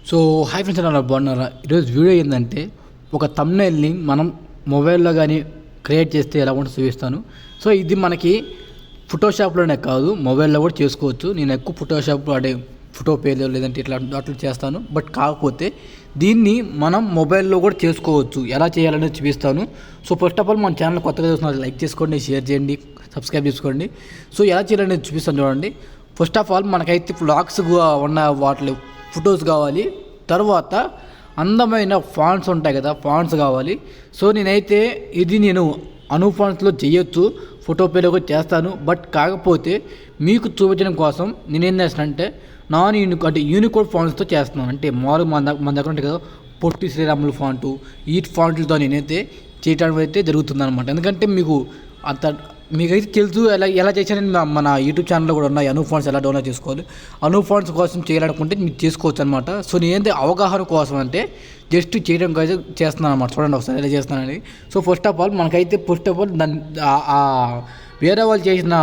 So hi friends, అలా బాగున్నారా? ఈరోజు వీడియో ఏంటంటే ఒక థంబ్నెయిల్ని మనం మొబైల్లో కానీ క్రియేట్ చేస్తే ఎలా ఉంటుందో చూపిస్తాను. సో ఇది మనకి ఫోటోషాప్లోనే కాదు, మొబైల్లో కూడా చేసుకోవచ్చు. నేను ఎక్కువ ఫోటోషాప్ అంటే ఫోటో పేజ్ లేదంటే ఇట్లా అట్లా చేస్తాను. బట్ కాకపోతే దీన్ని మనం మొబైల్లో కూడా చేసుకోవచ్చు. ఎలా చేయాలనేది చూపిస్తాను. సో ఫస్ట్ ఆఫ్ ఆల్ మన ఛానల్ కొత్తగా చూస్తున్నారు, లైక్ చేసుకోండి, షేర్ చేయండి, సబ్స్క్రైబ్ చేసుకోండి. సో ఎలా చేయాలనేది చూపిస్తాను చూడండి. ఫస్ట్ ఆఫ్ ఆల్ మనకైతే వ్లాగ్స్ ఉన్న వాటి ఫొటోస్ కావాలి. తర్వాత అందమైన ఫాంట్స్ ఉంటాయి కదా, ఫాంట్స్ కావాలి. సో నేనైతే నేను అను ఫాంట్స్లో చేయొచ్చు, ఫోటో పేలో కూడా చేస్తాను. బట్ కాకపోతే మీకు చూపించడం కోసం నేనేం చేస్తానంటే యూనికోడ్ ఫాంట్స్తో చేస్తున్నాను. అంటే మన దగ్గర ఉంటాయి కదా, పొట్టి శ్రీరాములు ఫాంటు, ఈ ఫాంట్లతో నేనైతే చేయడం అయితే జరుగుతుంది అనమాట. ఎందుకంటే మీకైతే తెలుసు ఎలా చేశానని మన యూట్యూబ్ ఛానల్లో కూడా ఉన్నాయి. అను ఫాంట్స్ ఎలా డౌన్లోడ్ చేసుకోవాలి, అను ఫాంట్స్ కోసం చేయాలనుకుంటే మీరు చేసుకోవచ్చు అనమాట. సో నేనైతే అవగాహన కోసం అంటే జస్ట్ చేయడం కోసం చేస్తున్నాను అనమాట. చూడండి ఒకసారి ఎలా చేస్తున్నానని. సో ఫస్ట్ ఆఫ్ ఆల్ దాన్ని వేరే వాళ్ళు చేసిన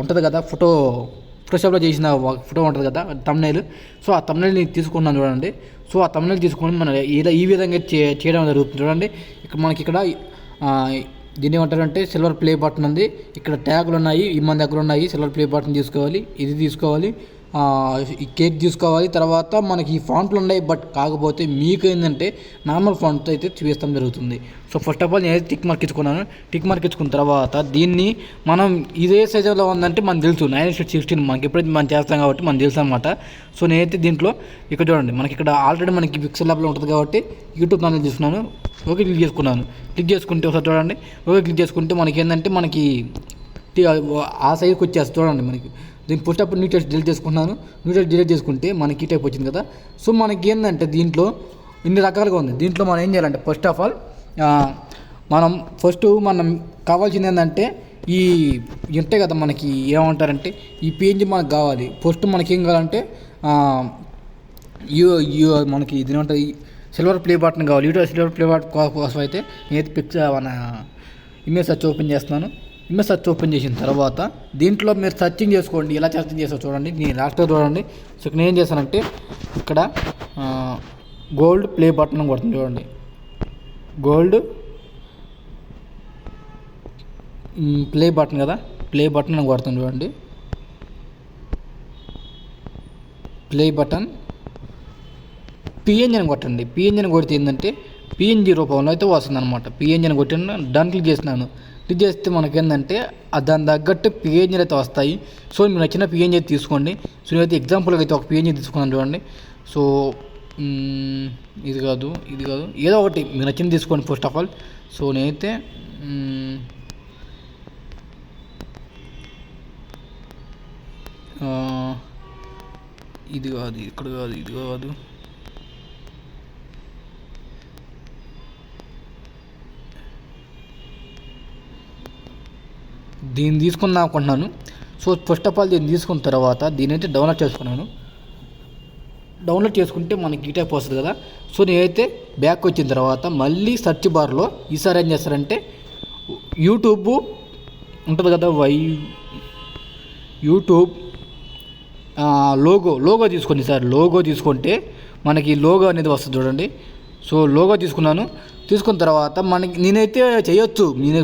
ఉంటుంది కదా, ఫోటోషాప్లో చేసిన ఫోటో ఉంటుంది కదా థంబ్నెయిల్. సో ఆ థంబ్నెయిల్ని తీసుకున్నాను చూడండి. సో ఆ థంబ్నెయిల్ తీసుకొని మనం ఈ విధంగా చేయడం జరుగుతుంది చూడండి. ఇక్కడ దీన్ని ఏమంటారంటే సిల్వర్ ప్లే బటన్ ఉంది. ఇక్కడ ట్యాగులు ఉన్నాయి, మన దగ్గర ఉన్నాయి. సిల్వర్ ప్లే బటన్ తీసుకోవాలి, ఇది తీసుకోవాలి, ఈ కేక్ తీసుకోవాలి. తర్వాత మనకి ఈ ఫాంట్లు ఉన్నాయి. బట్ కాకపోతే మీకు ఏంటంటే నార్మల్ ఫాంట్తో అయితే చూపిస్తాం జరుగుతుంది. సో ఫస్ట్ ఆఫ్ ఆల్ నేనైతే టిక్ మార్క్ ఇచ్చుకున్నాను. టిక్ మార్క్ ఇచ్చుకున్న తర్వాత దీన్ని మనం ఇదే సైజులో ఉందంటే మనకు తెలుసు 9:16 మనకి ఎప్పుడైతే మనం చేస్తాం కాబట్టి మనకు తెలుసు అనమాట. సో నేనైతే దీంట్లో ఇక్కడ చూడండి, మనకి ఇక్కడ ఆల్రెడీ మనకి పిక్సెల్ ల్యాబ్లో ఉంటుంది కాబట్టి యూట్యూబ్ ఛానల్ తీసుకున్నాను. ఓకే క్లిక్ చేసుకున్నాను. క్లిక్ చేసుకుంటే ఒకసారి చూడండి. ఓకే క్లిక్ చేసుకుంటే మనకి ఏంటంటే మనకి ఆ సైజుకి వచ్చేస్తుంది చూడండి. మనకి దీన్ని ఫస్ట్ అప్పుడు న్యూ టెక్స్ట్ డిలీట్ చేసుకున్నాను. న్యూ టెక్స్ట్ డిలీట్ చేసుకుంటే మనకి ఈ టైప్ వచ్చింది కదా. సో మనకి ఏంటంటే దీంట్లో ఇన్ని రకాలుగా ఉంది. దీంట్లో మనం ఏం చేయాలంటే ఫస్ట్ ఆఫ్ ఆల్ మనం కావాల్సింది ఏంటంటే ఈ ఉంటాయి కదా, మనకి ఏమంటారంటే ఈ పేజ్ మనకు కావాలి. ఫస్ట్ మనకి ఏం కావాలంటే మనకి ఇది ఏమంటుంది, సిల్వర్ ప్లే బటన్ కావాలి. సిల్వర్ ప్లే బటన్ కోసం అయితే నేనైతే మన ఇమేజ్ సెర్చ్ ఓపెన్ చేస్తున్నాను. ఇమేజ్ సెర్చ్ ఓపెన్ చేసిన తర్వాత దీంట్లో మీరు సర్చింగ్ చేసుకోండి. ఎలా సర్చింగ్ చేస్తారో చూడండి. నేను లాస్ట్లో చూడండి. సో నేను ఏం చేస్తానంటే ఇక్కడ గోల్డ్ ప్లే బటన్ కొడుతుంది చూడండి. గోల్డ్ ప్లే బటన్ కదా, ప్లే బటన్ అని కొడుతుంది చూడండి. ప్లే బటన్ పిఎన్జీ అని కొట్టండి. పిఎన్జీ అని కొడితే ఏంటంటే పిఎన్జీ రూపంలో అయితే వస్తుంది అనమాట. పిఎన్జీ అని కొట్టిన డన్ క్లిక్ చేసినాను. క్లిక్ చేస్తే మనకి ఏంటంటే దాని తగ్గట్టు పిఎన్జీలు అయితే వస్తాయి. సో మీరు నచ్చిన పిఎన్జీ అయితే తీసుకోండి. సో నేనైతే ఎగ్జాంపుల్గా అయితే ఒక పిఎన్జీ తీసుకున్నాను చూడండి. సో ఇది కాదు ఏదో ఒకటి మీరు నచ్చింది తీసుకోండి ఫస్ట్ ఆఫ్ ఆల్. సో నేనైతే ఇది కాదు దీన్ని తీసుకుందాం అనుకుంటున్నాను. సో ఫస్ట్ ఆఫ్ ఆల్ దీన్ని తీసుకున్న తర్వాత దీని అయితే డౌన్లోడ్ చేసుకున్నాను. డౌన్లోడ్ చేసుకుంటే మనకి ఈ టైప్ వస్తుంది కదా. సో నేనైతే బ్యాక్ వచ్చిన తర్వాత మళ్ళీ సెర్చ్ బార్లో ఈసారి ఏం చేస్తారంటే యూట్యూబ్ ఉంటుంది కదా, యూట్యూబ్ లోగో తీసుకోండి. సార్ లోగో తీసుకుంటే మనకి లోగో అనేది వస్తుంది చూడండి. సో లోగో తీసుకున్న తర్వాత నేనైతే చేయొచ్చు, నేను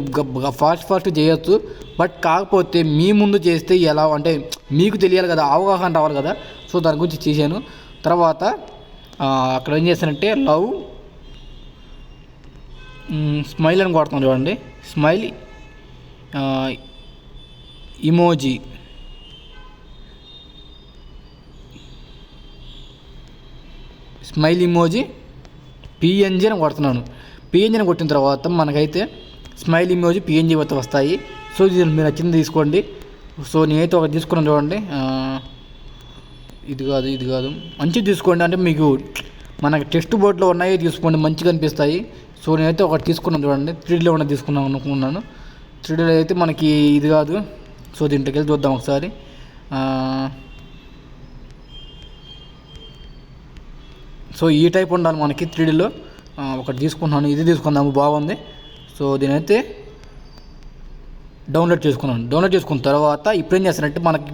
ఫాస్ట్ చేయొచ్చు. బట్ కాకపోతే మీ ముందు చేస్తే ఎలా అంటే మీకు తెలియాలి కదా, అవగాహన రావాలి కదా. సో దాని గురించి చేశాను. తర్వాత అక్కడ ఏం చేస్తానంటే స్మైల్ అని కొడుతున్నాను చూడండి. Smile emoji, smile emoji PNG అని కొడుతున్నాను. పిఎన్జీ అని కొట్టిన తర్వాత మనకైతే స్మైల్ ఇమోజీ పిఎన్జీ అయితే వస్తాయి. సో ఇది మీరు నచ్చింది తీసుకోండి. సో నేనైతే ఒకటి తీసుకున్నాను చూడండి. ఇది కాదు మంచిది తీసుకోండి. అంటే మీకు మనకి టెక్స్ట్ బోర్డ్లో ఉన్నాయి తీసుకోండి, మంచిగా అనిపిస్తాయి. సో నేనైతే ఒకటి తీసుకున్నాను చూడండి. 3Dలో ఉన్నది తీసుకున్నాను అనుకున్నాను. 3Dలో అయితే మనకి ఇది కాదు. సో దీంట్లోకి వెళ్ళి చూద్దాం ఒకసారి. సో ఈ టైప్ ఉండాలి మనకి 3Dలో. ఒకటి తీసుకున్నాను, ఇది తీసుకుందాము, బాగుంది. సో దీనైతే డౌన్లోడ్ చేసుకున్నాను. డౌన్లోడ్ చేసుకున్న తర్వాత ఇప్పుడు ఏం చేస్తానంటే మనకి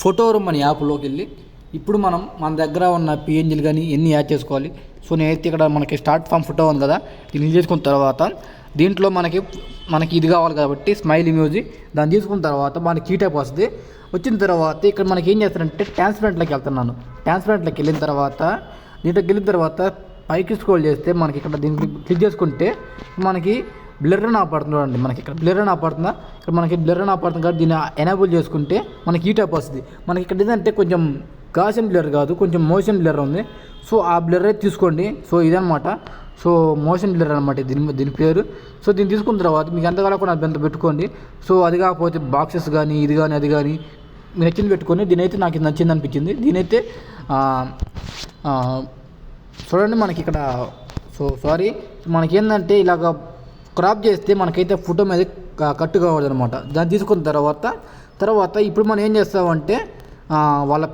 ఫోటో రూమ్ అనే యాప్లోకి వెళ్ళి ఇప్పుడు మనం మన దగ్గర ఉన్న పిఎన్జీలు కానీ ఎన్ని యాడ్ చేసుకోవాలి. సో నేనైతే ఇక్కడ మనకి స్టార్ట్ ఫామ్ ఫోటో ఉంది కదా, దీన్ని చేసుకున్న తర్వాత దీంట్లో మనకి ఇది కావాలి కాబట్టి స్మైల్ ఇమోజీ దాన్ని తీసుకున్న తర్వాత మనకి కీ టైప్ వస్తుంది. వచ్చిన తర్వాత ఇక్కడ మనకి ఏం చేస్తారంటే ట్రాన్స్పరెంట్లోకి వెళ్తున్నాను. ట్రాన్స్పరెంట్లోకి వెళ్ళిన తర్వాత దీంట్లోకి వెళ్ళిన తర్వాత పైకి స్క్రోల్ చేస్తే మనకి ఇక్కడ దీనికి క్లిక్ చేసుకుంటే మనకి బ్లర్ అని ఆపడుతుంది చూడండి. మనకి ఇక్కడ బ్లర్ అని ఆపడుతుందా, ఇక్కడ మనకి బ్లర్ అని ఆపడుతుంది కాబట్టి దీన్ని ఎనేబుల్ చేసుకుంటే మనకి ఈ టైప్ వస్తుంది. మనకి ఇక్కడ ఏంటంటే కొంచెం గాషన్ బ్లర్ కాదు, కొంచెం మోషన్ బ్లర్ ఉంది. సో ఆ బ్లర్ అయితే తీసుకోండి. సో ఇదనమాట, సో మోషన్ బ్లర్ అనమాట దీని పేరు. సో దీన్ని తీసుకున్న తర్వాత మీకు ఎంత కావాలో అంత పెట్టుకోండి. సో అది కాకపోతే బాక్సెస్ కానీ ఇది కానీ అది కానీ మీకు నచ్చింది పెట్టుకొని, దీనైతే నాకు ఇది నచ్చింది అనిపించింది. దీనైతే చూడండి మనకి ఇక్కడ మనకి ఏంటంటే ఇలాగ క్రాప్ చేస్తే మనకైతే ఫోటో మీద కట్టు కావద్దు అనమాట. దాన్ని తీసుకున్న తర్వాత ఇప్పుడు మనం ఏం చేస్తామంటే వాళ్ళ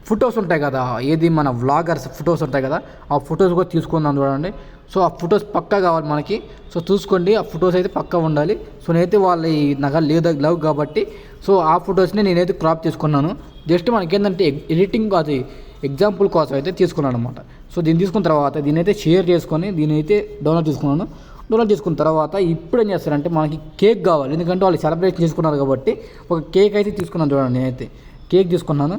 ఫొటోస్ ఉంటాయి కదా, ఏది మన వ్లాగర్స్ ఫొటోస్ ఉంటాయి కదా, ఆ ఫొటోస్ కూడా తీసుకుందాం చూడండి. సో ఆ ఫొటోస్ పక్కా కావాలి మనకి. సో చూసుకోండి, ఆ ఫొటోస్ అయితే పక్కా ఉండాలి. సో నేనైతే వాళ్ళ నాకు లవ్ కాబట్టి సో ఆ ఫొటోస్ని నేనైతే క్రాప్ చేసుకున్నాను. జస్ట్ మనకి ఏంటంటే ఎడిటింగ్ అది ఎగ్జాంపుల్ కోసం అయితే తీసుకున్నాను అనమాట. సో దీన్ని తీసుకున్న తర్వాత దీనైతే షేర్ చేసుకొని దీనైతే డౌన్లోడ్ చేసుకున్నాను. డౌన్లోడ్ చేసుకున్న తర్వాత ఇప్పుడు ఏం చేస్తారంటే మనకి కేక్ కావాలి, ఎందుకంటే వాళ్ళు సెలబ్రేషన్ చేసుకున్నారు కాబట్టి ఒక కేక్ అయితే తీసుకున్నాను చూడండి. నేనైతే కేక్ తీసుకున్నాను.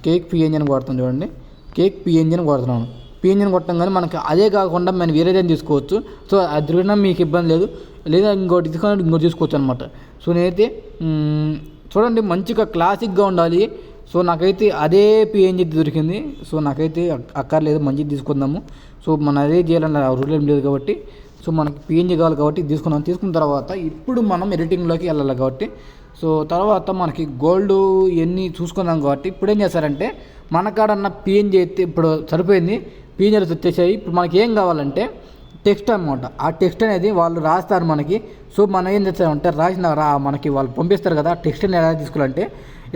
కేక్ పిఎన్జీ అని కొడుతుంది చూడండి, కేక్ పిఎన్జీ అని కొడుతున్నాను. పిఎన్జీని కొట్టడం కానీ మనకి అదే కాకుండా మనం వేరేదని తీసుకోవచ్చు. సో అది తిరిగినా మీకు ఇబ్బంది లేదు, లేదా ఇంకోటి తీసుకుని ఇంకోటి తీసుకోవచ్చు అనమాట. సో నేనైతే చూడండి మంచిగా క్లాసిక్గా ఉండాలి. సో నాకైతే అదే పిఎన్జీ దొరికింది. సో నాకైతే అక్కర్లేదు, మంచిది తీసుకుందాము. సో మనం అదే చేయాలన్న రూల్ ఏం లేదు కాబట్టి సో మనకి పిఎన్జీ కావాలి కాబట్టి తీసుకున్న తర్వాత ఇప్పుడు మనం ఎడిటింగ్లోకి వెళ్ళాలి కాబట్టి సో తర్వాత మనకి గోల్డ్ ఇవన్నీ చూసుకున్నాం కాబట్టి ఇప్పుడు ఏం చేస్తారంటే మన కాడన్న పిఎన్జీ అయితే ఇప్పుడు సరిపోయింది, పిఎన్జీలు వచ్చేసాయి. ఇప్పుడు మనకి ఏం కావాలంటే టెక్స్ట్ అనమాట. ఆ టెక్స్ట్ అనేది వాళ్ళు రాస్తారు మనకి. సో మనం ఏం చేస్తామంటే మనకి వాళ్ళు పంపిస్తారు కదా, ఆ టెక్స్ట్ని ఎలా తీసుకోవాలంటే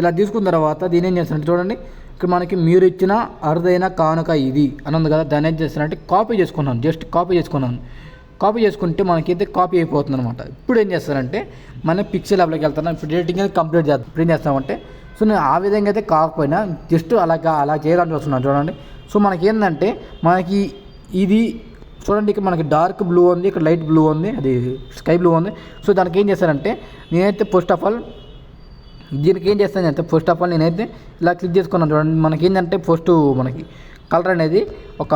ఇలా తీసుకున్న తర్వాత దీని ఏం చేస్తారంటే చూడండి, ఇక్కడ మనకి మీరు ఇచ్చిన అరుదైన కానుక ఇది అని ఉంది కదా, దాన్ని ఏం చేస్తారంటే కాపీ చేసుకున్నాను. జస్ట్ కాపీ చేసుకుంటే మనకైతే కాపీ అయిపోతుంది అనమాట. ఇప్పుడు ఏం చేస్తారంటే మన పిక్సెల్ యాప్లోకి వెళ్తున్నాం. ఇప్పుడు ఎడిటింగ్ అనేది కంప్లీట్ చేస్తాం. ఇప్పుడు ఏం చేస్తామంటే సో నేను ఆ విధంగా అయితే కాకపోయినా జస్ట్ అలా చేయాలని చూస్తున్నాను చూడండి. సో మనకి ఏంటంటే మనకి ఇది చూడండి, ఇక్కడ మనకి డార్క్ బ్లూ ఉంది, ఇక్కడ లైట్ బ్లూ ఉంది, అది స్కై బ్లూ ఉంది. సో దానికి ఏం చేస్తారంటే నేనైతే ఫస్ట్ ఆఫ్ ఆల్ నేనైతే ఇలా క్లిక్ చేసుకున్నాను చూడండి. మనకి ఏంటంటే ఫస్ట్ మనకి కలర్ అనేది ఒక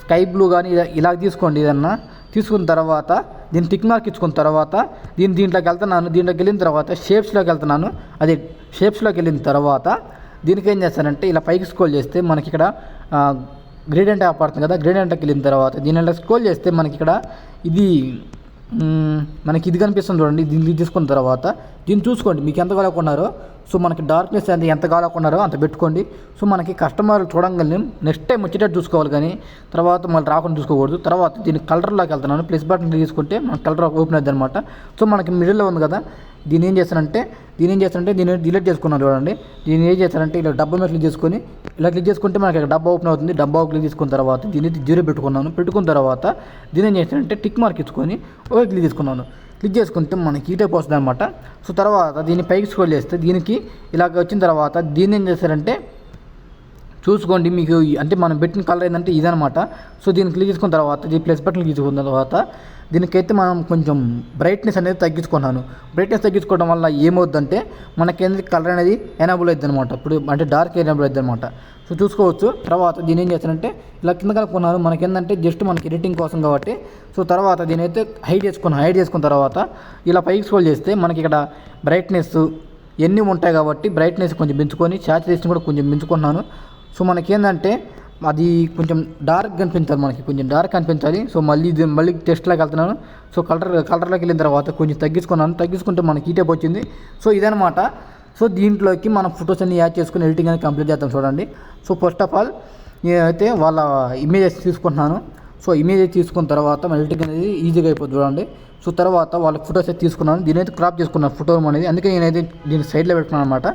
స్కై బ్లూ కానీ ఇలా తీసుకోండి. ఏదన్నా తీసుకున్న తర్వాత దీన్ని టిక్ మార్క్ ఇచ్చుకున్న తర్వాత దీంట్లోకి వెళ్తున్నాను. దీంట్లోకి వెళ్ళిన తర్వాత షేప్స్లోకి వెళ్తున్నాను. అది షేప్స్లోకి వెళ్ళిన తర్వాత దీనికి ఏం చేస్తానంటే ఇలా పైకి స్క్రోల్ చేస్తే మనకి ఇక్కడ గ్రేడియంట్ యాప్ పడుతుంది కదా, గ్రేడియంట్కి వెళ్ళిన తర్వాత దీనిలో స్క్రోల్ చేస్తే మనకి ఇక్కడ మనకి ఇది కనిపిస్తుంది చూడండి. దీన్ని తీసుకున్న తర్వాత దీన్ని చూసుకోండి మీకు ఎంత కావాలనుకున్నారో. సో మనకి డార్క్నెస్ అనేది ఎంత కావాలనుకున్నారో అంత పెట్టుకోండి. సో మనకి కస్టమర్లు చూడంగానే నెక్స్ట్ టైం వచ్చేటట్టు చూసుకోవాలి, కానీ తర్వాత మళ్ళీ రాకుండా చూసుకోకూడదు. తర్వాత దీన్ని కలర్లోకి వెళ్తున్నాను. ప్లస్ బటన్ తీసుకుంటే మనకి కలర్ ఓపెన్ అవుతుంది అనమాట. సో మనకి మిడిల్లో ఉంది కదా, దీన్ని ఏం చేస్తానంటే దీన్ని డిలీట్ చేసుకున్నాను చూడండి. దీన్ని ఏం చేస్తానంటే ఇలా డబ్బా మీద క్లిక్ చేసుకొని ఇలా క్లిక్ చేసుకుంటే మనకి డబ్బా ఓపెన్ అవుతుంది. డబ్బా క్లిక్ చేసుకున్న తర్వాత దీన్ని 0 పెట్టుకున్న తర్వాత దీన్ని ఏం చేస్తానంటే టిక్ మార్క్ ఇచ్చుకొని ఓకే క్లిక్ చేసుకుంటే మనకి ఈ టైప్ వస్తుంది అనమాట. సో తర్వాత దీన్ని పైకి స్క్రోల్ చేస్తే దీనికి ఇలాగ వచ్చిన తర్వాత దీన్ని ఏం చేస్తారంటే చూసుకోండి, మీకు అంటే మనం పెట్టిన కలర్ ఏంటంటే ఇదనమాట. సో దీన్ని క్లిక్ చేసుకున్న తర్వాత దీని ప్లస్ బటన్ తీసుకున్న తర్వాత దీనికైతే మనం కొంచెం బ్రైట్నెస్ అనేది తగ్గించుకున్నాను. బ్రైట్నెస్ తగ్గించుకోవడం వల్ల ఏమవుద్దంటే మనకేంటి కలర్ అనేది ఎనేబుల్ అవుతుంది అనమాట. ఇప్పుడు అంటే డార్క్ ఎనేబుల్ అవుతుంది అనమాట. సో చూసుకోవచ్చు. తర్వాత దీని ఏం చేస్తానంటే ఇలా కింద కలుపుకున్నాను. మనకేంటంటే జస్ట్ మనకి ఎడిటింగ్ కోసం కాబట్టి సో తర్వాత దీని అయితే హైడ్ చేసుకున్న తర్వాత ఇలా పైకి స్క్రోల్ చేస్తే మనకి ఇక్కడ బ్రైట్నెస్ ఎన్ని ఉంటాయి కాబట్టి బ్రైట్నెస్ కొంచెం పెంచుకొని సాచురేషన్ కూడా కొంచెం పెంచుకున్నాను. సో మనకేంటంటే అది కొంచెం డార్క్ కనిపించాలి, మనకి కొంచెం డార్క్ కనిపించాలి. సో మళ్ళీ టెస్ట్లోకి వెళ్తున్నాను. సో కలర్లోకి వెళ్ళిన తర్వాత కొంచెం తగ్గించుకుంటే మనకి ఈ టైప్ వచ్చింది. సో ఇదనమాట. సో దీంట్లోకి మనం ఫొటోస్ అన్ని యాడ్ చేసుకుని ఎడిటింగ్ అనేది కంప్లీట్ చేద్దాం చూడండి. సో ఫస్ట్ ఆఫ్ ఆల్ నేనైతే వాళ్ళ ఇమేజెస్ తీసుకుంటున్నాను. సో ఇమేజెస్ తీసుకున్న తర్వాత మన ఎడిటింగ్ అనేది ఈజీగా అయిపోతుంది చూడండి. సో తర్వాత వాళ్ళ ఫొటోస్ అయితే తీసుకున్నాను. దీనైతే క్రాప్ చేసుకున్నాను ఫోటో అనేది, అందుకే నేనైతే దీన్ని సైడ్లో పెట్టుకున్నాను అనమాట.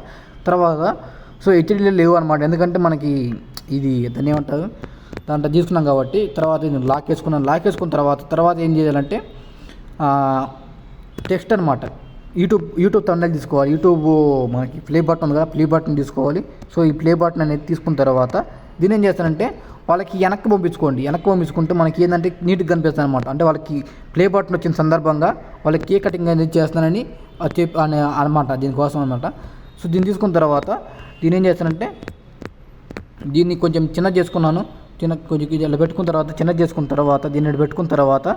తర్వాత సో హెచ్డీలో లేవు అనమాట, ఎందుకంటే మనకి ఇది దాన్ని ఏమంటారు దాంట్లో తీసుకున్నాం కాబట్టి. తర్వాత నేను లాక్ వేసుకున్న తర్వాత ఏం చేయాలంటే టెక్స్ట్ అనమాట. యూట్యూబ్ థంబ్నెయిల్ తీసుకోవాలి. యూట్యూబ్ మనకి ప్లే బటన్ ఉంది కదా, ప్లే బటన్ తీసుకోవాలి. సో ఈ ప్లే బటన్ అనేది తీసుకున్న తర్వాత దీని ఏం చేస్తానంటే వాళ్ళకి వెనక్కి పంపించుకుంటే మనకి ఏంటంటే నీట్గా కనిపిస్తుంది అనమాట. అంటే వాళ్ళకి ప్లే బటన్ వచ్చిన సందర్భంగా వాళ్ళకి కేక్ కటింగ్ అనేది చేస్తానని అనమాట, దీనికోసం అనమాట. సో దీన్ని తీసుకున్న తర్వాత దీని ఏం చేస్తానంటే దీన్ని కొంచెం చిన్నది చేసుకున్నాను. కొంచెం ఇలా పెట్టుకున్న తర్వాత చిన్నది చేసుకున్న తర్వాత దీన్ని పెట్టుకున్న తర్వాత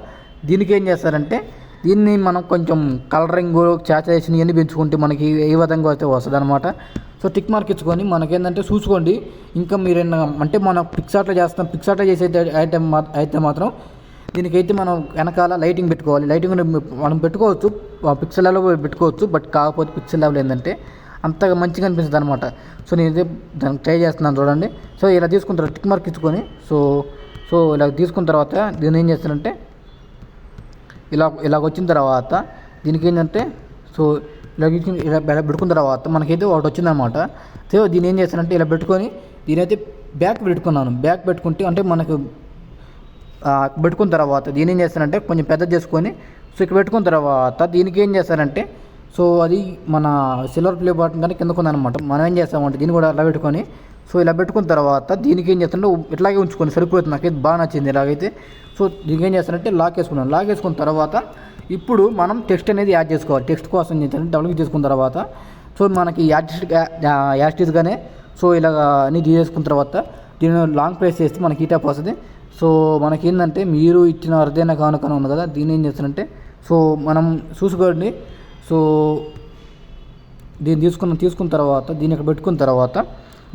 దీనికి ఏం చేస్తారంటే దీన్ని మనం కొంచెం కలరింగ్ సాచురేషన్ ఇవన్నీ పెంచుకుంటే మనకి ఏ విధంగా అయితే వస్తుంది అనమాట. సో టిక్ మార్క్ ఇచ్చుకొని మనకేంటంటే చూసుకోండి. ఇంకా మీరు అంటే మనం పిక్సార్ట్లో చేసే ఐటమ్ అయితే మాత్రం దీనికైతే మనం వెనకాల లైటింగ్ పెట్టుకోవాలి. లైటింగ్ మనం పెట్టుకోవచ్చు, పిక్సెల్ లెవెల్లో పెట్టుకోవచ్చు. బట్ కాకపోతే పిక్సెల్ లెవెల్ ఏంటంటే అంతగా మంచిగా అనిపిస్తుంది అనమాట. సో నేనైతే దానికి ట్రై చేస్తున్నాను చూడండి. సో ఇలా తీసుకున్న తర్వాత టిక్ మార్క్ ఇచ్చుకొని సో ఇలా తీసుకున్న తర్వాత దీన్ని ఏం చేస్తానంటే ఇలా వచ్చిన తర్వాత దీనికి ఏంటంటే సో ఇలా పెట్టుకున్న తర్వాత మనకైతే ఒకటి వచ్చిందనమాట. సో దీన్ని ఏం చేస్తానంటే ఇలా పెట్టుకొని దీనైతే బ్యాక్ పెట్టుకుంటే అంటే మనకు పెట్టుకున్న తర్వాత దీని ఏం చేస్తానంటే కొంచెం పెద్ద చేసుకొని సో ఇక్కడ పెట్టుకున్న తర్వాత దీనికి ఏం చేస్తారంటే సో అది మన సిల్వర్ ప్లే బటన్ కానీ కిందకు ఉందన్నమాట. మనం ఏం చేస్తామంటే దీన్ని కూడా అలా పెట్టుకొని సో ఇలా పెట్టుకున్న తర్వాత దీనికి ఏం చేస్తానంటే ఇట్లాగే ఉంచుకొని సరిపోతుంది. నాకైతే బాగా నచ్చింది ఇలాగైతే. సో దీనికి ఏం చేస్తానంటే లాక్ వేసుకున్న తర్వాత ఇప్పుడు మనం టెక్స్ట్ అనేది యాడ్ చేసుకోవాలి. టెక్స్ట్ కోసం ఏం చేస్తానంటే డబుల్ క్లిక్ చేసుకున్న తర్వాత సో మనకి యాస్టీస్గానే సో ఇలా అన్నీ చేసుకున్న తర్వాత దీన్ని లాంగ్ ప్రెస్ చేస్తే మనకి ఈ టైప్ వస్తుంది. సో మనకి ఏంటంటే మీరు ఇచ్చిన అరుదైన కానుక ఉంది కదా, దీన్ని ఏం చేస్తానంటే సో మనం చూసుకోండి. సో దీన్ని తీసుకున్న తర్వాత దీన్ని ఇక్కడ పెట్టుకున్న తర్వాత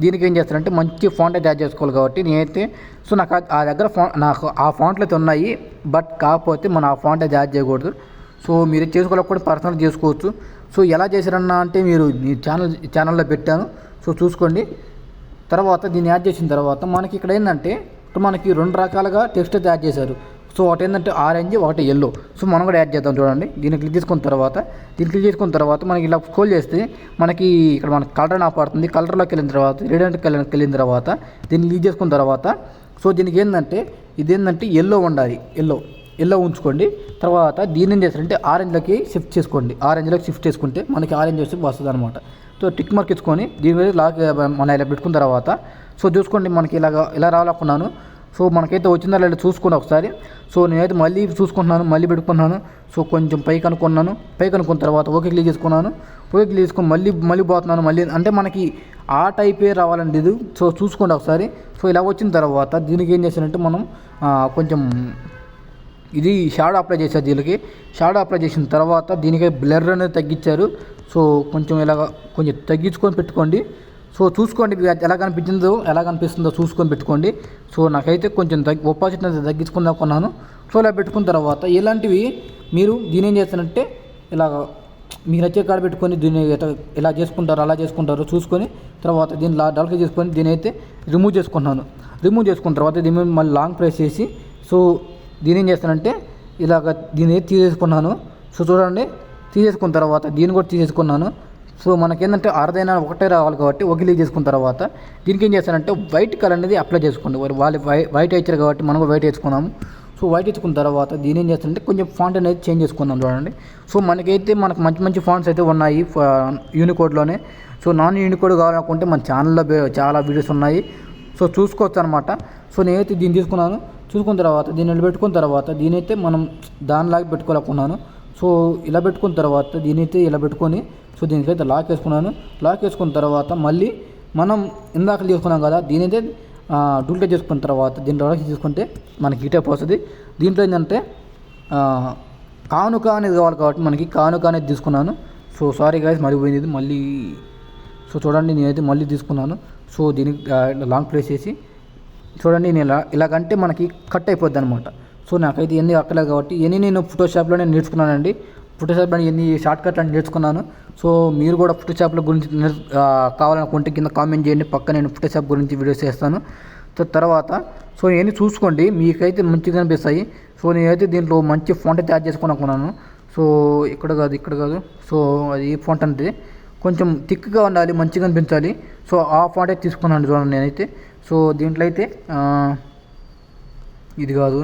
దీనికి ఏం చేస్తారంటే మంచి ఫాంట్ అయితే యాడ్ చేసుకోవాలి. కాబట్టి నేనైతే సో నాకు ఆ దగ్గర నాకు ఆ ఫాంట్లు అయితే ఉన్నాయి. బట్ కాకపోతే మనం ఆ ఫాంట్ అయితే యాడ్ చేయకూడదు. సో మీరు చేసుకోవాలి కూడా పర్సనల్ చేసుకోవచ్చు. సో ఎలా చేశారన్నా అంటే మీరు మీ ఛానల్లో పెట్టాను. సో చూసుకోండి. తర్వాత దీన్ని యాడ్ చేసిన తర్వాత మనకి ఇక్కడ ఏంటంటే మనకి 2 రకాలుగా టెక్స్ట్ అయితే యాడ్ చేశారు. సో ఒకటి ఏంటంటే ఆరెంజ్, ఒకటి ఎల్లో. సో మనం కూడా యాడ్ చేద్దాం చూడండి. దీన్ని క్లిక్ చేసుకున్న తర్వాత మనకి ఇలా స్క్రోల్ చేస్తే మనకి ఇక్కడ మనకి కలర్ అని పడుతుంది. కలర్లోకి వెళ్ళిన తర్వాత రేడియంట్ కలర్కి వెళ్ళిన తర్వాత దీన్ని క్లిక్ చేసుకున్న తర్వాత సో దీనికి ఏంటంటే ఇదేంటంటే ఎల్లో ఉండాలి. ఎల్లో ఉంచుకోండి. తర్వాత దీన్ని ఏం చేస్తారంటే ఆరెంజ్లోకి షిఫ్ట్ చేసుకుంటే మనకి ఆరెంజ్ వచ్చి వస్తుంది అనమాట. సో టిక్ మార్క్ ఇచ్చుకొని దీని మీద లాక్ మన ఇలా పెట్టుకున్న తర్వాత సో చూసుకోండి మనకి ఇలా రావాలనుకున్నాను. సో మనకైతే వచ్చిందా లేదా చూసుకోండి ఒకసారి. సో నేనైతే మళ్ళీ చూసుకుంటున్నాను, మళ్ళీ పెట్టుకున్నాను. సో కొంచెం పైకి అనుకున్న తర్వాత ఓకే క్లిక్ చేసుకున్నాను. మళ్ళీ పోతున్నాను. మళ్ళీ అంటే మనకి ఆ టైపే రావాలని లేదు. సో చూసుకోండి ఒకసారి. సో ఇలా వచ్చిన తర్వాత దీనికి ఏం చేశానంటే మనం కొంచెం ఇది షాడో అప్లై చేశారు. దీనికి షాడో అప్లై చేసిన తర్వాత దీనికి బ్లర్ అనేది తగ్గించారు. సో కొంచెం కొంచెం తగ్గించుకొని పెట్టుకోండి. సో చూసుకోండి ఎలా కనిపిస్తుందో చూసుకొని పెట్టుకోండి. సో నాకైతే కొంచెం ఒపాసిటీ తగ్గించుకుందాం కొన్నాను. సో ఇలా పెట్టుకున్న తర్వాత ఇలాంటివి మీరు దీని ఏం చేస్తారంటే మీరు నచ్చే కాడ పెట్టుకొని దీన్ని ఇలా అలా చేసుకుంటారు చూసుకొని తర్వాత దీన్ని డల్గా చేసుకొని దీని అయితే రిమూవ్ చేసుకున్న తర్వాత దీని మీద మళ్ళీ లాంగ్ ప్రెస్ చేసి సో దీని ఏం చేస్తానంటే దీన్ని తీసేసుకున్నాను. సో చూడండి తీసేసుకున్న తర్వాత దీన్ని కూడా తీసేసుకున్నాను. సో మనకేంటంటే అరుదైన ఒకటే రావాలి కాబట్టి ఒక క్లిక్ చేసుకున్న తర్వాత దీనికి ఏం చేస్తానంటే వైట్ కలర్ అనేది అప్లై చేసుకోండి. వాళ్ళు వైట్ ఇచ్చారు కాబట్టి మనం వైట్ వేసుకున్నాము. సో వైట్ ఇచ్చుకున్న తర్వాత దీని ఏం చేస్తానంటే కొంచెం ఫాంట్ అనేది చేంజ్ చేసుకున్నాం చూడండి. సో మనకు మంచి ఫాంట్స్ అయితే ఉన్నాయి యూనికోడ్లోనే. సో నాన్ యూనికోడ్ కావాలనుకుంటే మన ఛానల్లో చాలా వీడియోస్ ఉన్నాయి. సో చూసుకోవచ్చు అనమాట. సో నేనైతే దీన్ని చూసుకున్న తర్వాత దీన్ని పెట్టుకున్న తర్వాత దీనైతే మనం దానిలాగా పెట్టుకోవాలనుకున్నాను. సో ఇలా పెట్టుకున్న తర్వాత దీనైతే ఇలా పెట్టుకొని సో దీనికైతే లాక్ వేసుకున్న తర్వాత మళ్ళీ మనం ఇందాక చేసుకున్నాం కదా దీనైతే డూప్లికేట్ చేసుకున్న తర్వాత దీన్ని డౌన్లోడ్ చేసుకుంటే మనకి ఈ టైప్ వస్తుంది. దీంట్లో ఏంటంటే కానుక అనేది కావాలి కాబట్టి మనకి కానుక అనేది తీసుకున్నాను. సో సారీ గైస్ మరిపోయింది ఇది మళ్ళీ. సో చూడండి నేనైతే మళ్ళీ తీసుకున్నాను. సో దీనికి లాంగ్ ప్లేస్ చేసి చూడండి నేను ఇలాగంటే మనకి కట్ అయిపోద్ది అనమాట. సో నాకైతే ఇవన్నీ అక్కలేదు కాబట్టి ఇవన్నీ నేను ఫోటోషాప్లోనే నేర్చుకున్నానండి. ఫోటోషాప్లో ఇవన్నీ షార్ట్ కట్ అని నేర్చుకున్నాను. సో మీరు కూడా ఫోటోషాప్ల గురించి కావాలనుకుంటే కింద కామెంట్ చేయండి. పక్క నేను ఫోటోషాప్ గురించి వీడియోస్ చేస్తాను. తర్వాత సో ఇవన్నీ చూసుకోండి మీకైతే మంచిగా అనిపిస్తాయి. సో నేనైతే దీంట్లో మంచి ఫాంట్ అయితే యాడ్ చేసుకున్నాను. సో ఇక్కడ కాదు సో అది ఫాంట్ అంటే కొంచెం థిక్గా ఉండాలి, మంచిగా అనిపించాలి. సో ఆ ఫాంట్ అయితే తీసుకున్నాను చూడండి నేనైతే. సో దీంట్లో అయితే ఇది కాదు.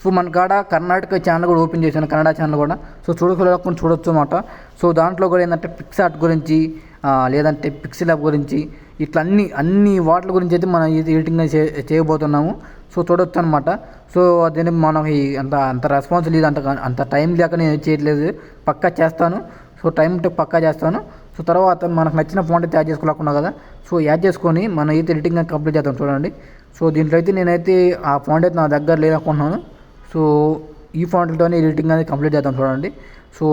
సో మన కాడ కర్ణాటక ఛానల్ కూడా ఓపెన్ చేశాను, కన్నడ ఛానల్ కూడా. సో చూడకుండా చూడొచ్చు అన్నమాట. సో దాంట్లో కూడా ఏంటంటే పిక్సార్ట్ గురించి లేదంటే పిక్సెల్ యాప్ గురించి ఇట్లా అన్ని వాటి గురించి అయితే మనం ఇది ఎడిటింగ్ చేయబోతున్నాము. సో చూడొచ్చు అనమాట. సో అదే మనకి అంత రెస్పాన్స్ లేదు, అంత టైం లేక నేను చేయట్లేదు. పక్కా చేస్తాను. సో టైం ఉంటే పక్కా చేస్తాను. సో తర్వాత మనకు నచ్చిన ఫాంట్ అయితే యాడ్ చేసుకోలేకున్నా కదా. సో యాడ్ చేసుకొని మనం అయితే ఎడిటింగ్ కంప్లీట్ చేద్దాం చూడండి. సో దీంట్లో అయితే నేనైతే ఆ ఫాంట్ అయితే నా దగ్గర లేదనుకుంటున్నాను. సో ఈ ఫాంట్లతోనే ఎడిటింగ్ అనేది కంప్లీట్ చేద్దాం చూడండి. సో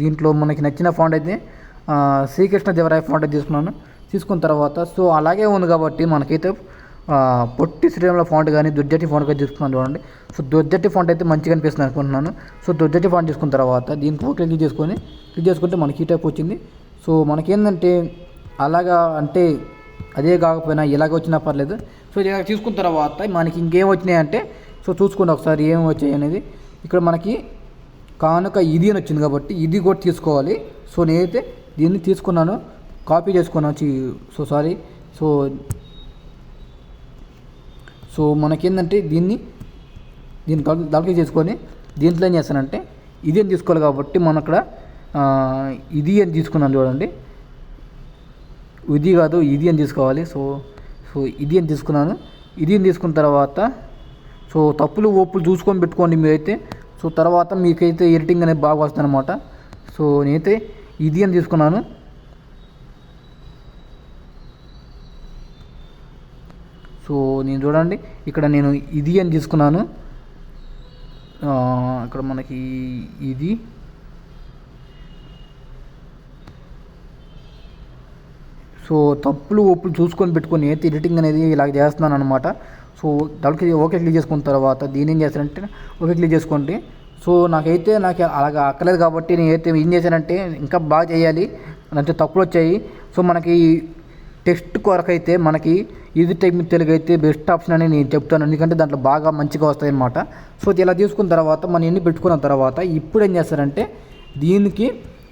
దీంట్లో మనకి నచ్చిన ఫాంట్ అయితే శ్రీకృష్ణదేవరాయ ఫాంట్ అయితే తీసుకున్న తర్వాత సో అలాగే ఉంది కాబట్టి మనకైతే పొట్టి శ్రీరాముల ఫాంట్ కానీ దుర్జటి ఫాంట్ కానీ తీసుకున్నాను చూడండి. సో దుర్జటి ఫాంట్ అయితే మంచిగా అనిపిస్తుంది అనుకుంటున్నాను. సో దుర్జటి ఫాంట్ తీసుకున్న తర్వాత దీంట్లో క్లిక్ చేసుకుంటే మనకి ఈ టైప్ వచ్చింది. సో మనకేంటంటే అలాగా అంటే అదే కాకపోయినా ఇలాగ వచ్చినా పర్లేదు. సో ఇలా తీసుకున్న తర్వాత మనకి ఇంకేం వచ్చినాయి అంటే సో చూసుకోండి ఒకసారి ఏం వచ్చాయి అనేది. ఇక్కడ మనకి కానుక ఇది అని వచ్చింది కాబట్టి ఇది కూడా తీసుకోవాలి. సో నేనైతే దీన్ని తీసుకున్నాను, కాపీ చేసుకున్నాను. సో మనకేంటంటే దీన్ని దానికి చేసుకొని దీంట్లో ఏం చేస్తానంటే ఇది అని తీసుకోవాలి కాబట్టి మనం అక్కడ ఇది అని తీసుకున్నాను చూడండి. ఇది కాదు ఇది అని తీసుకోవాలి. సో ఇది అని తీసుకున్నాను. ఇది అని తీసుకున్న తర్వాత సో తప్పులు ఒప్పులు చూసుకొని పెట్టుకోండి మీరైతే. సో తర్వాత మీకైతే ఎడిటింగ్ అనేది బాగా వస్తుంది అనమాట. సో నేనైతే ఇది అని తీసుకున్నాను. సో నేను చూడండి ఇక్కడ నేను ఇది అని తీసుకున్నాను. ఇక్కడ మనకి ఇది సో తప్పులు ఒప్పులు చూసుకొని పెట్టుకొని అయితే ఎడిటింగ్ అనేది ఇలాగ చేస్తున్నాను అనమాట. సో దానికి ఓకే క్లిక్ చేసుకున్న తర్వాత దీని ఏం చేస్తానంటే ఓకే క్లిక్ చేసుకోండి. సో నాకు అలాగా అక్కర్లేదు కాబట్టి నేనైతే ఏం చేశానంటే ఇంకా బాగా చేయాలి అంటే తప్పులు వచ్చాయి. సో మనకి టెక్స్ట్ కొరకు అయితే మనకి ఇది టెక్నిక్ తెలుగు అయితే బెస్ట్ ఆప్షన్ అని నేను చెప్తాను, ఎందుకంటే దాంట్లో బాగా మంచిగా వస్తాయి అన్నమాట. సో ఇలా తీసుకున్న తర్వాత మనం ఎన్ని పెట్టుకున్న తర్వాత ఇప్పుడు ఏం చేస్తారంటే దీనికి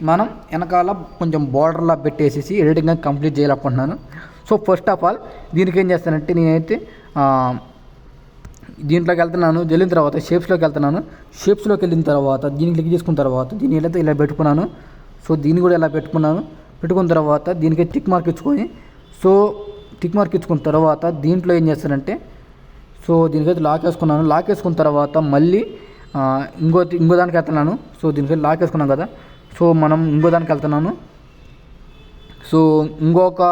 మనం వెనకాల కొంచెం బార్డర్లా పెట్టేసేసి ఎడిటింగ్ కంప్లీట్ చేయాలనుకుంటున్నాను. సో ఫస్ట్ ఆఫ్ ఆల్ దీనికి ఏం చేస్తానంటే నేనైతే దీంట్లోకి వెళ్తున్నాను. వెళ్ళిన తర్వాత షేప్స్లోకి వెళ్తున్నాను. షేప్స్లోకి వెళ్ళిన తర్వాత దీన్ని క్లిక్ చేసుకున్న తర్వాత దీన్ని ఎలా ఇలా పెట్టుకున్నాను. సో దీన్ని కూడా ఇలా పెట్టుకున్న తర్వాత దీనికి టిక్ మార్క్ ఇచ్చుకొని సో టిక్ మార్క్ ఇచ్చుకున్న తర్వాత దీంట్లో ఏం చేస్తానంటే సో దీనికైతే లాక్ వేసుకున్నాను. లాక్ వేసుకున్న తర్వాత మళ్ళీ ఇంకో దానికి వెళ్తున్నాను. సో దీనికైతే లాక్ వేసుకున్నాను కదా. సో మనం ఇంకో దానికి వెళ్తున్నాను. సో ఇంకొక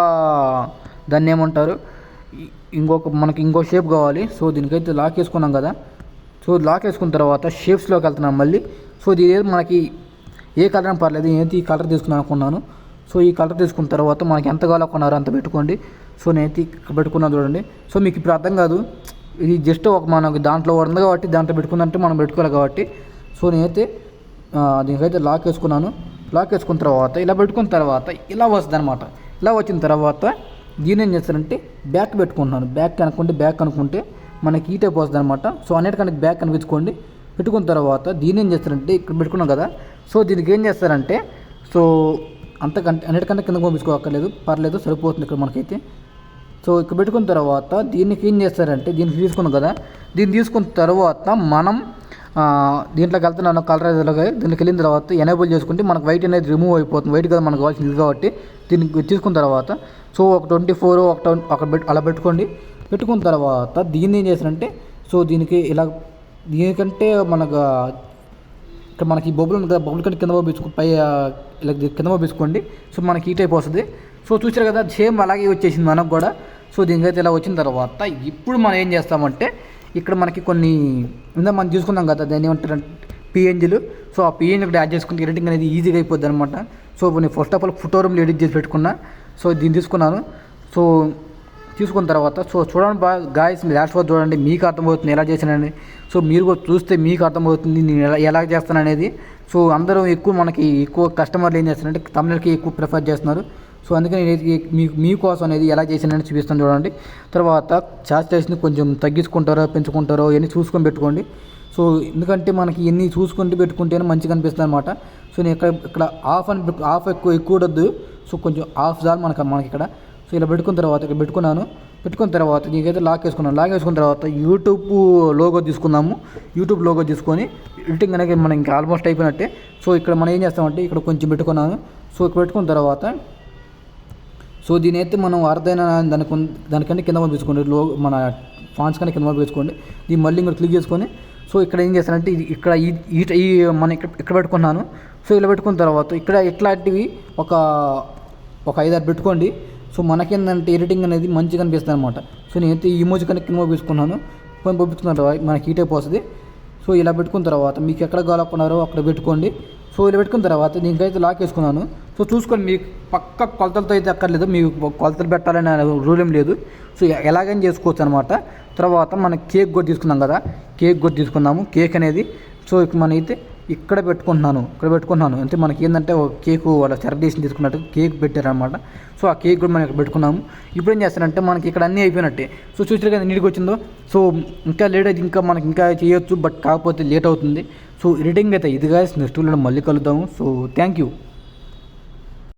దాన్ని ఏమంటారు మనకి ఇంకో షేప్ కావాలి. సో దీనికైతే లాక్ వేసుకున్నాం కదా. సో లాక్ వేసుకున్న తర్వాత షేప్స్లోకి వెళ్తున్నాం మళ్ళీ. సో దీని మనకి ఏ కలర్ అని పర్లేదు, నేనైతే ఈ కలర్ తీసుకున్నాను అనుకున్నాను. సో ఈ కలర్ తీసుకున్న తర్వాత మనకి ఎంత కావాలో కొన్నారో అంత పెట్టుకోండి. సో నేనైతే పెట్టుకున్నాను చూడండి. సో మీకు ఇప్పుడు అర్థం కాదు, ఇది జస్ట్ మనకి దాంట్లో ఉంది కాబట్టి దాంట్లో పెట్టుకుందంటే మనం పెట్టుకోవాలి కాబట్టి. సో నేనైతే దీనికైతే లాక్ వేసుకున్నాను. లాక్ వేసుకున్న తర్వాత ఇలా పెట్టుకున్న తర్వాత ఇలా వస్తుంది అనమాట. ఇలా వచ్చిన తర్వాత దీని ఏం చేస్తారంటే బ్యాక్ పెట్టుకుంటున్నాను. బ్యాక్ అనుకుంటే మనకి ఈ టైప్ వస్తుంది అనమాట. సో అన్నిటికంటే బ్యాక్ కనిపించుకోండి. పెట్టుకున్న తర్వాత దీని ఏం చేస్తారంటే ఇక్కడ పెట్టుకున్నాం కదా. సో దీనికి ఏం చేస్తారంటే సో అన్నిటికంటే కింద పంపించుకోక్కర్లేదు, పర్లేదు, సరిపోతుంది ఇక్కడ మనకైతే. సో ఇక్కడ పెట్టుకున్న తర్వాత దీనికి ఏం చేస్తారంటే దీనికి తీసుకున్నాం కదా. దీన్ని తీసుకున్న తర్వాత మనం దీంట్లోకి వెళ్తున్నాను కలరైజర్లోకి. దీనికి వెళ్ళిన తర్వాత ఎనేబుల్ చేసుకుంటే మనకు వైట్ అనేది రిమూవ్ అయిపోతుంది. వైట్ కదా మనకు కావాల్సింది ఇది కాబట్టి దీనికి తీసుకున్న తర్వాత సో ఒక 24 అలా పెట్టుకున్న తర్వాత దీన్ని ఏం చేస్తారంటే సో దీనికి ఇలా దీనికంటే ఇక్కడ మనకి బొబ్బులు ఉంది కదా, బొబ్బుల కంటే కింద ఇలా కింద పంపించుకోండి. సో మనకి ఈ టైప్ వస్తుంది. సో చూసారు కదా సేమ్ అలాగే వచ్చేసింది మనకు కూడా. సో దీనికైతే ఇలా వచ్చిన తర్వాత ఇప్పుడు మనం ఏం చేస్తామంటే ఇక్కడ మనకి కొన్ని మనం చూసుకున్నాం కదా దాన్ని ఏమంటారంటే పిఎన్జీలు. సో ఆ పిఎన్జీ కూడా యాడ్ చేసుకుంటే ఎడిటింగ్ అనేది ఈజీగా అయిపోద్ది అనమాట. సో నేను ఫస్ట్ ఆఫ్ ఆల్ ఫోటో రూమ్లో ఎడిట్ చేసి పెట్టుకున్నా. సో దీన్ని తీసుకున్నాను. సో తీసుకున్న తర్వాత సో చూడండి గాయస్, మీరు లాస్ట్ వరకు చూడండి, మీకు అర్థమవుతుంది ఎలా చేశానని. సో మీరు కూడా చూస్తే మీకు అర్థమవుతుంది నేను ఎలా చేస్తాను అనేది. సో అందరూ ఎక్కువ కస్టమర్లు ఏం చేస్తారంటే తమిళకి ఎక్కువ ప్రిఫర్ చేస్తున్నారు. సో అందుకని మీకోసం అనేది ఎలా చేశానని చూపిస్తాను చూడండి. తర్వాత సాచురేషన్ కొంచెం తగ్గించుకుంటారో పెంచుకుంటారో ఇవన్నీ చూసుకొని పెట్టుకోండి. సో ఎందుకంటే మనకి ఇవన్నీ చూసుకుంటూ పెట్టుకుంటేనే మంచిగా అనిపిస్తుంది అనమాట. సో నేను ఇక్కడ ఆఫ్ ఎక్కువ వద్దు. సో కొంచెం ఆఫ్ చాలు మనకి ఇక్కడ. సో ఇలా పెట్టుకున్న తర్వాత ఇక్కడ పెట్టుకున్నాను. పెట్టుకున్న తర్వాత నీకైతే లాక్ వేసుకున్న తర్వాత యూట్యూబ్ లోగో తీసుకుందాము. యూట్యూబ్ లోగో తీసుకొని ఎడిటింగ్ అనేది మనం ఇంకా ఆల్మోస్ట్ అయిపోయినట్టే. సో ఇక్కడ మనం ఏం చేస్తామంటే ఇక్కడ కొంచెం పెట్టుకున్నాను. సో ఇక్కడ పెట్టుకున్న తర్వాత సో దీని అయితే మనం అర్థమైన దానికంటే కింద పంపించుకోండి. మన ఫాంట్స్ కన్నా కింద పంపించుకోండి. దీన్ని మళ్ళీ ఇక్కడ క్లిక్ చేసుకొని సో ఇక్కడ ఏం చేస్తానంటే ఇది ఇక్కడ ఈ మనం ఇక్కడ పెట్టుకున్నాను. సో ఇలా పెట్టుకున్న తర్వాత ఇక్కడ ఇట్లాంటివి ఒక 5-6 పెట్టుకోండి. సో మనకేంటంటే ఎడిటింగ్ అనేది మంచిగా అనిపిస్తుంది అనమాట. సో నేనైతే ఈ ఇమోజీ కన్నా కింద పంపించుకున్నాను. పంపించుకున్న తర్వాత మనకి ఈ టైప్ వస్తుంది. సో ఇలా పెట్టుకున్న తర్వాత మీకు ఎక్కడ కావాలనుకున్నారో అక్కడ పెట్టుకోండి. సో ఇలా పెట్టుకున్న తర్వాత దీనికైతే లాక్ వేసుకున్నాను. సో చూసుకొని మీకు పక్క కొలతలతో అయితే అక్కర్లేదు, మీకు కొలతలు పెట్టాలని రూల్ ఏం లేదు. సో ఎలాగైనా చేసుకోవచ్చు అనమాట. తర్వాత మనం కేక్ కూడా తీసుకున్నాం కదా, కేక్ కూడా తీసుకున్నాము. కేక్ అనేది సో మనైతే ఇక్కడ పెట్టుకుంటున్నాను. అంటే మనకి ఏంటంటే ఒక కేకు వాళ్ళ సెలబ్రేషన్ తీసుకున్నట్టు కేక్ పెట్టారనమాట. సో ఆ కేక్ కూడా మనం ఇక్కడ పెట్టుకున్నాము. ఇప్పుడు ఏం చేస్తారంటే మనకి ఇక్కడ అన్నీ అయిపోయినట్టే. సో చూసారు కదా నీట్గా వచ్చిందో. సో ఇంకా లేట్ అయితే ఇంకా మనకి ఇంకా చేయొచ్చు, బట్ కాకపోతే లేట్ అవుతుంది. సో ఎడిటింగ్ అయితే ఇది గాయ్స్, నెక్స్ట్ వీడియోలో మళ్ళీ కలుద్దాము. So thank you.